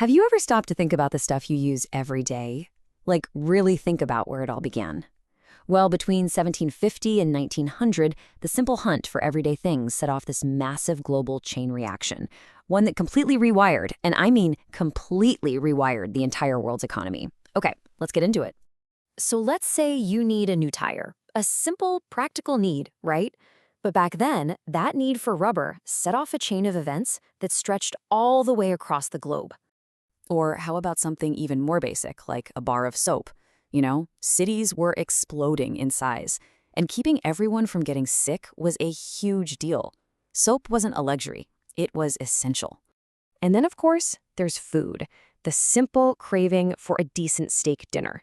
Have you ever stopped to think about the stuff you use every day? Like, really think about where it all began? Well, between 1750 and 1900, the simple hunt for everyday things set off this massive global chain reaction, one that completely rewired, and I mean completely rewired the entire world's economy. Okay, let's get into it. So let's say you need a new tire. A simple, practical need, right? But back then, that need for rubber set off a chain of events that stretched all the way across the globe. Or how about something even more basic, like a bar of soap? Cities were exploding in size, and keeping everyone from getting sick was a huge deal. Soap wasn't a luxury, it was essential. And then, of course, there's food, the simple craving for a decent steak dinner.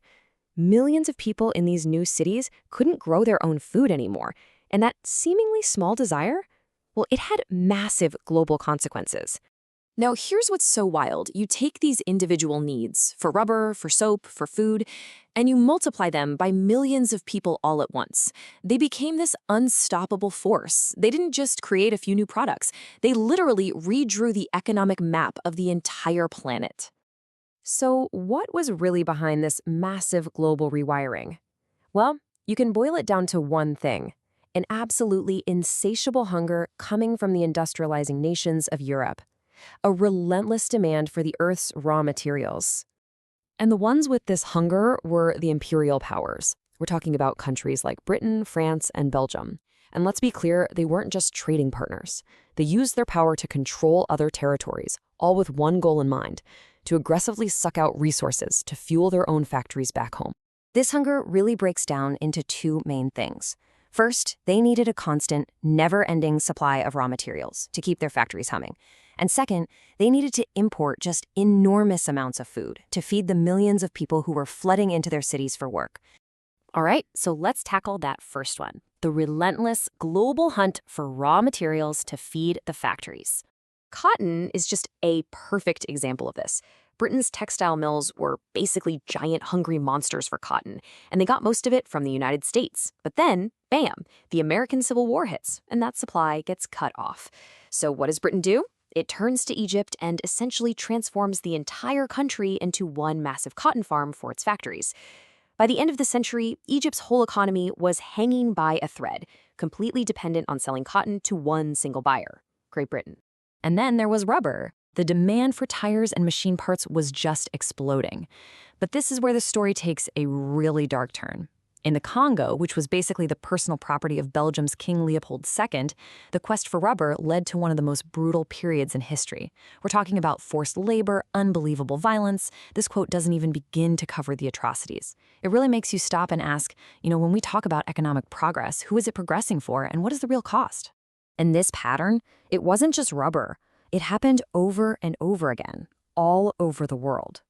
Millions of people in these new cities couldn't grow their own food anymore, and that seemingly small desire, well, it had massive global consequences. Now, here's what's so wild. You take these individual needs, for rubber, for soap, for food, and you multiply them by millions of people all at once. They became this unstoppable force. They didn't just create a few new products. They literally redrew the economic map of the entire planet. So, what was really behind this massive global rewiring? Well, you can boil it down to one thing: an absolutely insatiable hunger coming from the industrializing nations of Europe. A relentless demand for the Earth's raw materials. And the ones with this hunger were the imperial powers. We're talking about countries like Britain, France, and Belgium. And let's be clear, they weren't just trading partners. They used their power to control other territories, all with one goal in mind: to aggressively suck out resources to fuel their own factories back home. This hunger really breaks down into two main things. First, they needed a constant, never-ending supply of raw materials to keep their factories humming. And second, they needed to import just enormous amounts of food to feed the millions of people who were flooding into their cities for work. All right, so let's tackle that first one: the relentless global hunt for raw materials to feed the factories. Cotton is just a perfect example of this. Britain's textile mills were basically giant hungry monsters for cotton, and they got most of it from the United States. But then, bam, the American Civil War hits, and that supply gets cut off. So what does Britain do? It turns to Egypt and essentially transforms the entire country into one massive cotton farm for its factories. By the end of the century, Egypt's whole economy was hanging by a thread, completely dependent on selling cotton to one single buyer: Great Britain. And then there was rubber. The demand for tires and machine parts was just exploding. But this is where the story takes a really dark turn. In the Congo, which was basically the personal property of Belgium's King Leopold II, the quest for rubber led to one of the most brutal periods in history. We're talking about forced labor, unbelievable violence. This quote doesn't even begin to cover the atrocities. It really makes you stop and ask, when we talk about economic progress, who is it progressing for and what is the real cost? And this pattern, it wasn't just rubber. It happened over and over again, all over the world.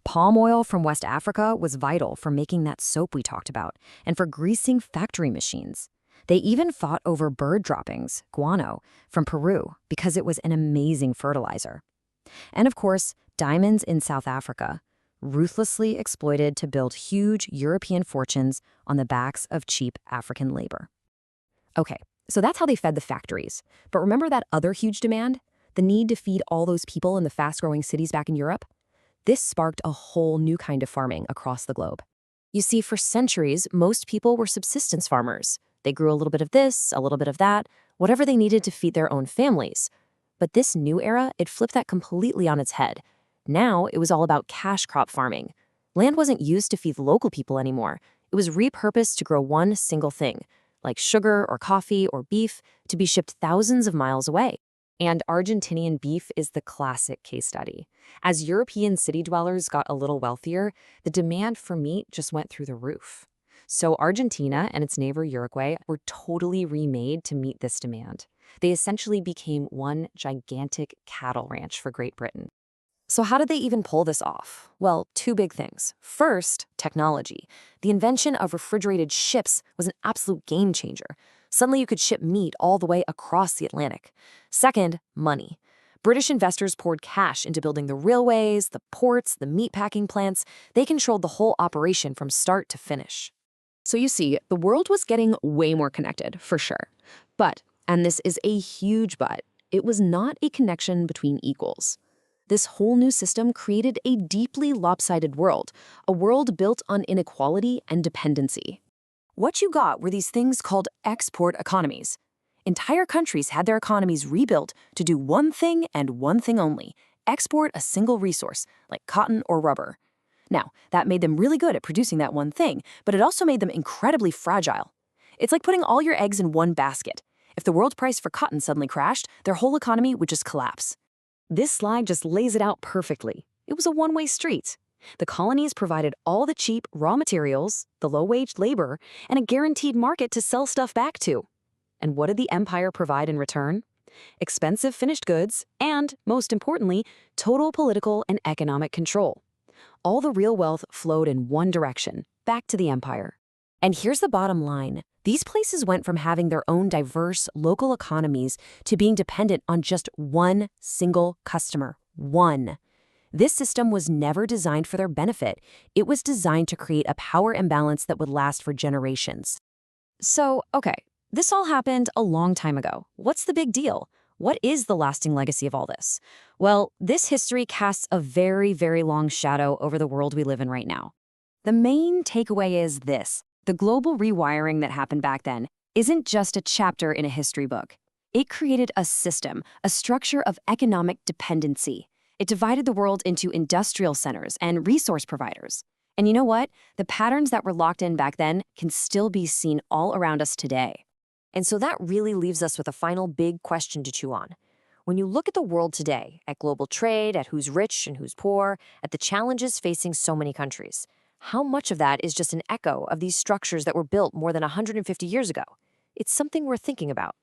Palm oil from West Africa was vital for making that soap we talked about and for greasing factory machines. They even fought over bird droppings, guano, from Peru because it was an amazing fertilizer. And of course, diamonds in South Africa, ruthlessly exploited to build huge European fortunes on the backs of cheap African labor. Okay, so that's how they fed the factories. But remember that other huge demand? The need to feed all those people in the fast-growing cities back in Europe? This sparked a whole new kind of farming across the globe. You see, for centuries, most people were subsistence farmers. They grew a little bit of this, a little bit of that, whatever they needed to feed their own families. But this new era, it flipped that completely on its head. Now, it was all about cash crop farming. Land wasn't used to feed local people anymore. It was repurposed to grow one single thing, like sugar or coffee or beef, to be shipped thousands of miles away. And Argentinian beef is the classic case study. As European city dwellers got a little wealthier, the demand for meat just went through the roof. So Argentina and its neighbor Uruguay were totally remade to meet this demand. They essentially became one gigantic cattle ranch for Great Britain. So how did they even pull this off? Well, two big things. First, technology. The invention of refrigerated ships was an absolute game changer. Suddenly you could ship meat all the way across the Atlantic. Second, money. British investors poured cash into building the railways, the ports, the meatpacking plants. They controlled the whole operation from start to finish. So you see, the world was getting way more connected, for sure. But, and this is a huge but, it was not a connection between equals. This whole new system created a deeply lopsided world, a world built on inequality and dependency. What you got were these things called export economies. Entire countries had their economies rebuilt to do one thing and one thing only: export a single resource, like cotton or rubber. Now, that made them really good at producing that one thing, but it also made them incredibly fragile. It's like putting all your eggs in one basket. If the world price for cotton suddenly crashed, their whole economy would just collapse. This slide just lays it out perfectly. It was a one-way street. The colonies provided all the cheap raw materials, the low-wage labor, and a guaranteed market to sell stuff back to. And what did the empire provide in return? Expensive finished goods and, most importantly, total political and economic control. All the real wealth flowed in one direction, back to the empire. And here's the bottom line. These places went from having their own diverse local economies to being dependent on just one single customer. One. This system was never designed for their benefit. It was designed to create a power imbalance that would last for generations. So, okay, this all happened a long time ago. What's the big deal? What is the lasting legacy of all this? Well, this history casts a very, very long shadow over the world we live in right now. The main takeaway is this: the global rewiring that happened back then isn't just a chapter in a history book. It created a system, a structure of economic dependency. It divided the world into industrial centers and resource providers. And you know what? The patterns that were locked in back then can still be seen all around us today. And so that really leaves us with a final big question to chew on. When you look at the world today, at global trade, at who's rich and who's poor, at the challenges facing so many countries, how much of that is just an echo of these structures that were built more than 150 years ago? It's something we're thinking about.